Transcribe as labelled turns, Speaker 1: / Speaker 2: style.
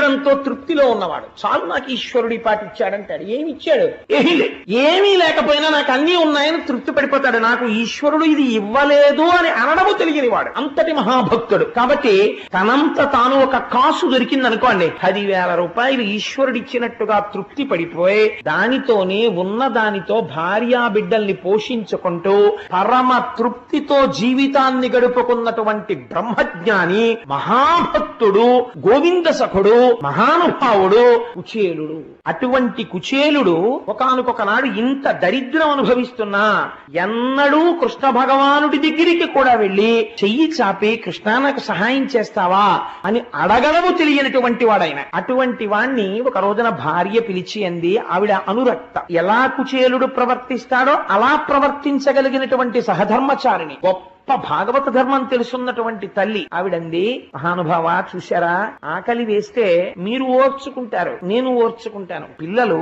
Speaker 1: శరీరంతో తృప్తిలో ఉన్నవాడు. చాలు నాకు ఈశ్వరుడి పాటి ఇచ్చాడంటాడు. ఏమి ఇచ్చాడు? ఏమీ లేకపోయినా నాకు అన్నీ ఉన్నాయని తృప్తి పడిపోతాడు. నాకు ఈశ్వరుడు ఇది ఇవ్వలేదు అని అనడము తెలియని వాడు, అంతటి మహాభక్తుడు. కాబట్టి తనంత తాను ఒక కాసు దొరికిందనుకోండి, 10,000 రూపాయలు ఈశ్వరుడు ఇచ్చినట్టుగా తృప్తి పడిపోయి దానితోనే ఉన్న దానితో భార్యా బిడ్డల్ని పోషించుకుంటూ పరమ తృప్తితో జీవితాన్ని గడుపుకున్నటువంటి బ్రహ్మజ్ఞాని, మహాభక్తుడు, గోవింద సఖుడు, మహానుభావుడు కుచేలుడు. అటువంటి కుచేలుడు ఒకానొకనాడు ఇంత దరిద్రం అనుభవిస్తున్నా ఎన్నడూ కృష్ణ భగవానుడి దగ్గరికి కూడా వెళ్లి చెయ్యి చాపి కృష్ణ నాకు సహాయం చేస్తావా అని అడగడము తెలియనటువంటి వాడైన. అటువంటి వాణ్ణి ఒక రోజున భార్య పిలిచి అంది, ఆవిడ అనురక్త. ఎలా కుచేలుడు ప్రవర్తిస్తాడో అలా ప్రవర్తించగలిగినటువంటి సహధర్మచారిణి, గొప్ప భాగవత ధర్మం తెలుసున్నటువంటి తల్లి. ఆవిడంది, మహానుభావ చూశారా, ఆకలి వేస్తే మీరు ఓర్చుకుంటారు, నేను ఓర్చుకుంటాను. పిల్లలు